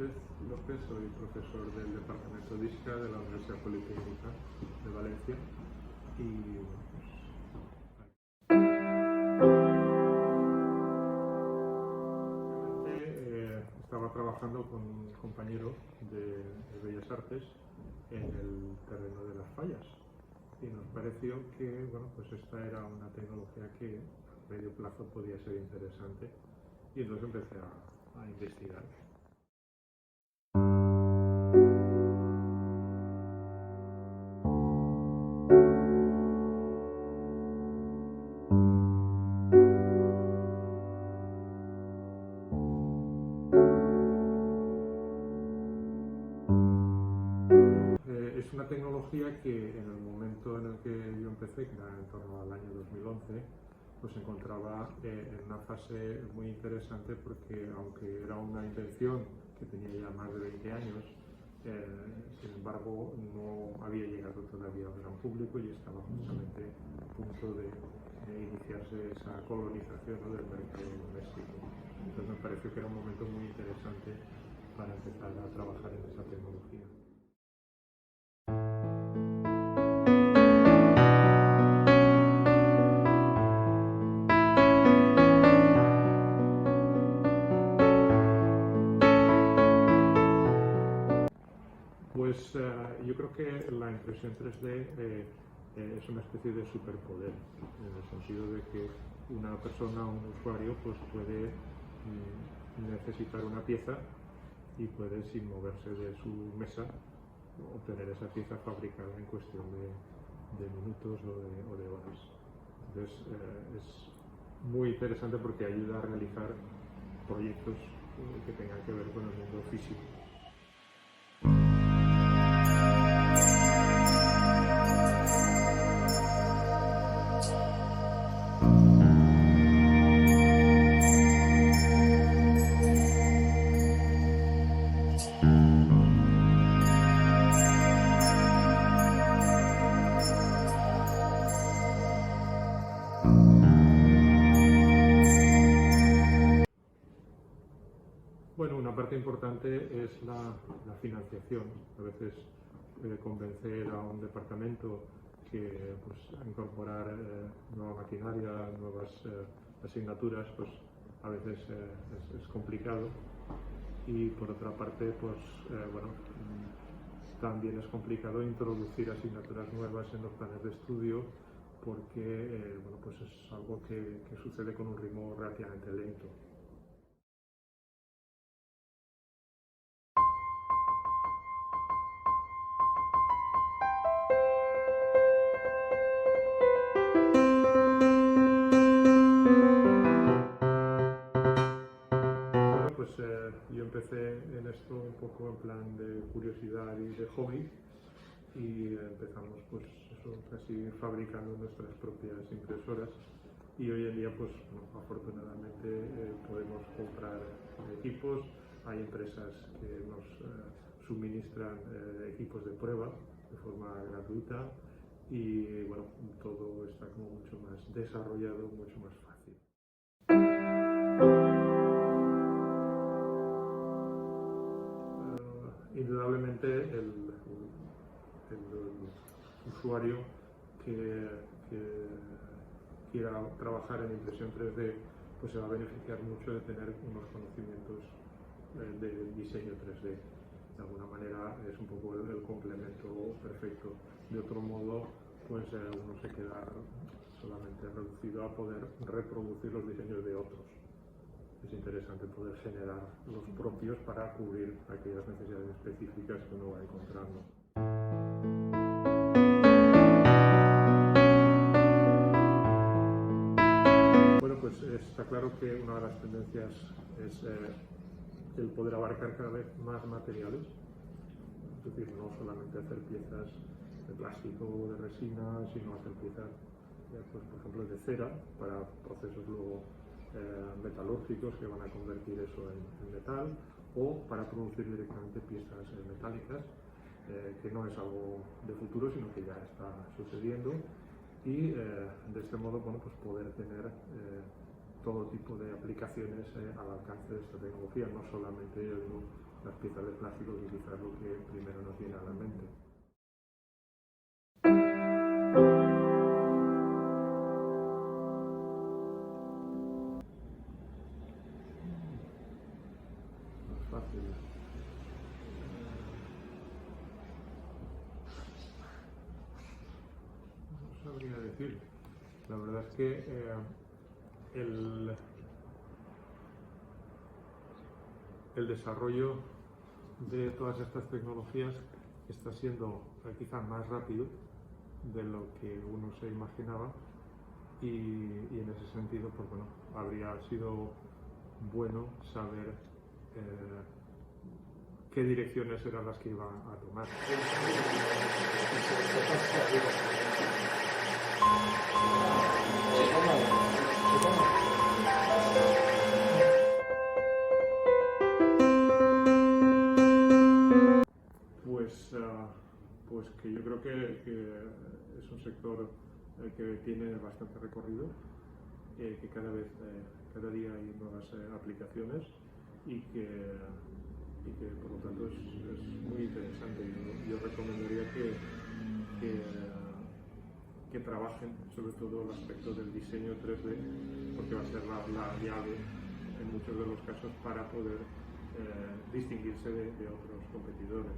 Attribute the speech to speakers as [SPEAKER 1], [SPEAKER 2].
[SPEAKER 1] Sánchez López, soy profesor del Departamento de ISCA de la Universidad Politécnica de Valencia y estaba trabajando con un compañero de Bellas Artes en el terreno de las fallas y nos pareció que pues esta era una tecnología que a medio plazo podía ser interesante y entonces empecé a investigar. Es una tecnología que en el momento en el que yo empecé, que era en torno al año 2011, pues se encontraba en una fase muy interesante porque aunque era una invención que tenía ya más de 20 años, sin embargo no había llegado todavía al gran público y estaba justamente a punto de iniciarse esa colonización del mercado doméstico. Entonces me pareció que era un momento muy interesante para empezar a trabajar en esa tecnología. Pues yo creo que la impresión 3D es una especie de superpoder, en el sentido de que una persona, un usuario, pues puede necesitar una pieza y puede, sin moverse de su mesa, obtener esa pieza fabricada en cuestión de minutos o de horas. Entonces es muy interesante porque ayuda a realizar proyectos que tengan que ver con el mundo físico. Bueno, una parte importante es la financiación. A veces convencer a un departamento que a incorporar nueva maquinaria, nuevas asignaturas, pues a veces es complicado. Y por otra parte, también es complicado introducir asignaturas nuevas en los planes de estudio porque es algo que sucede con un ritmo relativamente lento. Yo empecé en esto un poco en plan de curiosidad y de hobby y empezamos casi fabricando nuestras propias impresoras y hoy en día afortunadamente podemos comprar equipos, hay empresas que nos suministran equipos de prueba de forma gratuita y todo está como mucho más desarrollado, mucho más fácil. Indudablemente el usuario que quiera trabajar en impresión 3D pues se va a beneficiar mucho de tener unos conocimientos de diseño 3D. De alguna manera es un poco el complemento perfecto. De otro modo, pues uno se queda solamente reducido a poder reproducir los diseños de otros. Es interesante poder generar los propios para cubrir aquellas necesidades específicas que uno va encontrando. Está claro que una de las tendencias es el poder abarcar cada vez más materiales, es decir, no solamente hacer piezas de plástico o de resina, sino hacer piezas, por ejemplo, de cera para procesos luego metalúrgicos que van a convertir eso en metal o para producir directamente piezas metálicas, que no es algo de futuro, sino que ya está sucediendo y de este modo poder tener todo tipo de aplicaciones al alcance de esta tecnología, no solamente las piezas de plástico, que quizás es lo que primero nos viene a la mente. No es fácil. No sabría decir. La verdad es que el desarrollo de todas estas tecnologías está siendo quizá más rápido de lo que uno se imaginaba, y en ese sentido, pues bueno, habría sido bueno saber qué direcciones eran las que iba a tomar. Pues que yo creo que es un sector que tiene bastante recorrido, que cada día hay nuevas aplicaciones y que por lo tanto es muy interesante. Yo recomendaría que trabajen sobre todo el aspecto del diseño 3D, porque va a ser la llave en muchos de los casos para poder distinguirse de otros competidores.